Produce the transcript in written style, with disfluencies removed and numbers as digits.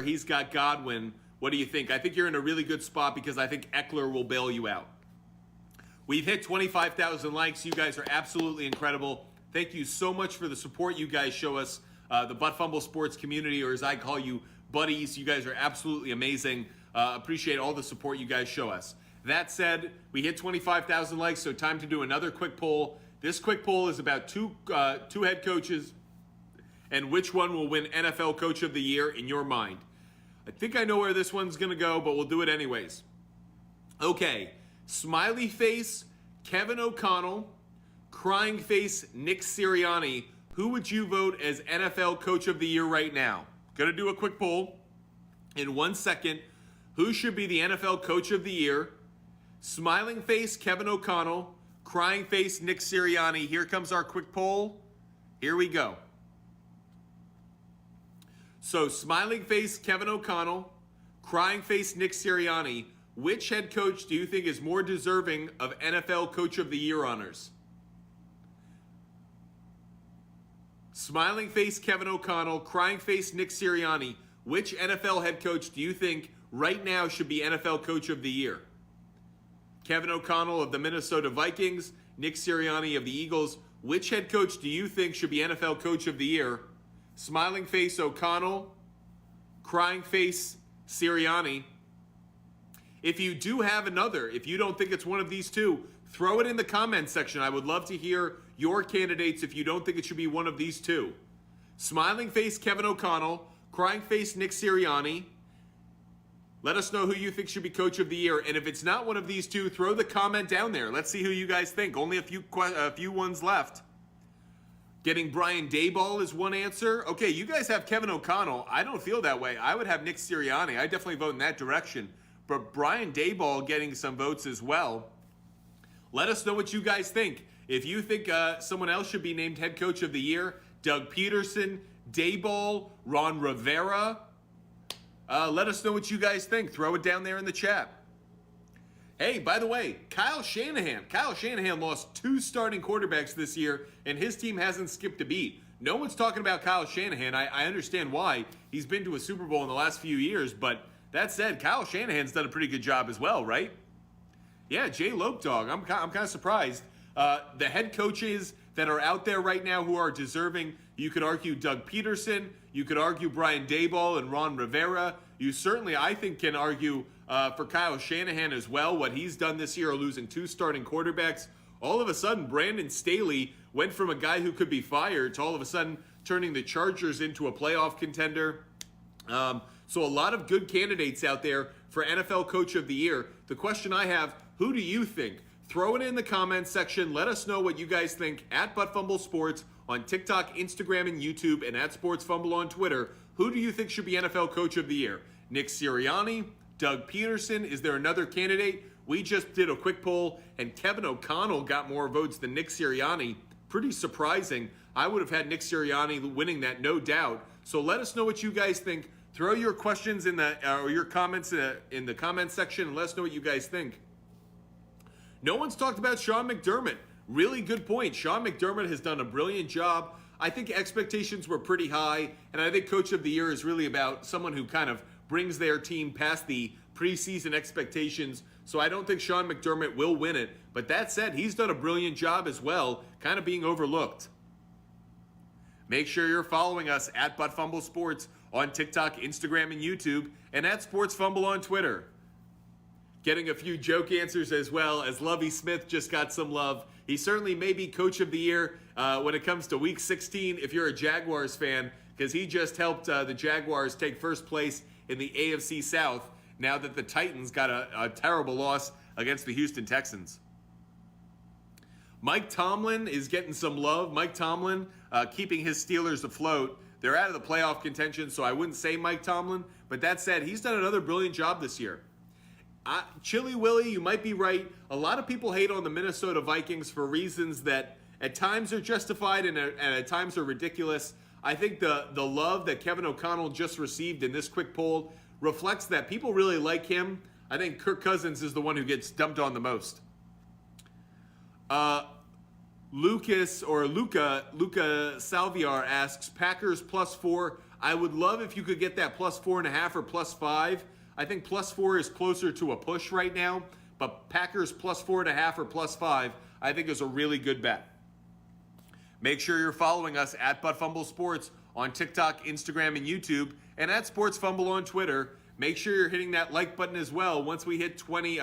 He's got Godwin. What do you think? I think you're in a really good spot because I think Eckler will bail you out. We've hit 25,000 likes. You guys are absolutely incredible. Thank you so much for the support you guys show us. The Butt Fumble Sports community, or as I call you, buddies. You guys are absolutely amazing. Appreciate all the support you guys show us. That said, we hit 25,000 likes, so time to do another quick poll. This quick poll is about two head coaches and which one will win NFL Coach of the Year in your mind. I think I know where this one's going to go, but we'll do it anyways. Okay, smiley face Kevin O'Connell, crying face Nick Sirianni. Who would you vote as NFL Coach of the Year right now? Going to do a quick poll in 1 second. Who should be the NFL Coach of the Year? Smiling face Kevin O'Connell, crying face Nick Sirianni. Here comes our quick poll. Here we go. So, smiling face Kevin O'Connell, crying face Nick Sirianni. Which head coach do you think is more deserving of NFL Coach of the Year honors? Smiling face Kevin O'Connell, crying face Nick Sirianni. Which NFL head coach do you think right now should be NFL Coach of the Year? Kevin O'Connell of the Minnesota Vikings, Nick Sirianni of the Eagles. Which head coach do you think should be NFL Coach of the Year? Smiling face O'Connell, crying face Sirianni. If you do have another, if you don't think it's one of these two, throw it in the comments section. I would love to hear your candidates if you don't think it should be one of these two. Smiling face Kevin O'Connell, crying face Nick Sirianni. Let us know who you think should be Coach of the Year. And if it's not one of these two, throw the comment down there. Let's see who you guys think. Only a few ones left. Getting Brian Daboll is one answer. Okay, you guys have Kevin O'Connell. I don't feel that way. I would have Nick Sirianni. I definitely vote in that direction. But Brian Daboll getting some votes as well. Let us know what you guys think. If you think someone else should be named head coach of the year, Doug Peterson, Daboll, Ron Rivera, let us know what you guys think. Throw it down there in the chat. Hey, by the way, Kyle Shanahan. Kyle Shanahan lost 2 starting quarterbacks this year, and his team hasn't skipped a beat. No one's talking about Kyle Shanahan. I understand why. He's been to a Super Bowl in the last few years, but that said, Kyle Shanahan's done a pretty good job as well, right? Yeah, Jay Lopedog. I'm kind of surprised. The head coaches that are out there right now who are deserving, you could argue Doug Peterson. You could argue Brian Daboll and Ron Rivera. You certainly, I think, can argue for Kyle Shanahan as well. What he's done this year, losing 2 starting quarterbacks. All of a sudden, Brandon Staley went from a guy who could be fired to all of a sudden turning the Chargers into a playoff contender. So a lot of good candidates out there for NFL Coach of the Year. The question I have, who do you think? Throw it in the comments section. Let us know what you guys think at ButtFumble Sports on TikTok, Instagram, and YouTube, and at SportsFumble on Twitter. Who do you think should be NFL Coach of the Year? Nick Sirianni? Doug Peterson? Is there another candidate? We just did a quick poll, and Kevin O'Connell got more votes than Nick Sirianni. Pretty surprising. I would have had Nick Sirianni winning that, no doubt. So let us know what you guys think. Throw your questions in or your comments in the comment section, and let us know what you guys think. No one's talked about Sean McDermott. Really good point. Sean McDermott has done a brilliant job. I think expectations were pretty high, and I think Coach of the Year is really about someone who kind of brings their team past the preseason expectations. So I don't think Sean McDermott will win it. But that said, he's done a brilliant job as well, kind of being overlooked. Make sure you're following us at ButtFumble Sports on TikTok, Instagram, and YouTube, and at SportsFumble on Twitter. Getting a few joke answers as well, as Lovie Smith just got some love. He certainly may be Coach of the Year when it comes to Week 16 if you're a Jaguars fan, because he just helped the Jaguars take first place in the AFC South now that the Titans got a terrible loss against the Houston Texans. Mike Tomlin is getting some love. Mike Tomlin keeping his Steelers afloat. They're out of the playoff contention, so I wouldn't say Mike Tomlin. But that said, he's done another brilliant job this year. Chili Willy, you might be right. A lot of people hate on the Minnesota Vikings for reasons that at times are justified and at times are ridiculous. I think the love that Kevin O'Connell just received in this quick poll reflects that people really like him. I think Kirk Cousins is the one who gets dumped on the most. Luca Salviar asks, Packers +4. I would love if you could get that +4.5 or +5. I think +4 is closer to a push right now, but Packers +4.5 or +5, I think is a really good bet. Make sure you're following us at @ButtFumble Sports on TikTok, Instagram, and YouTube, and at Sports Fumble on Twitter. Make sure you're hitting that like button as well once we hit 30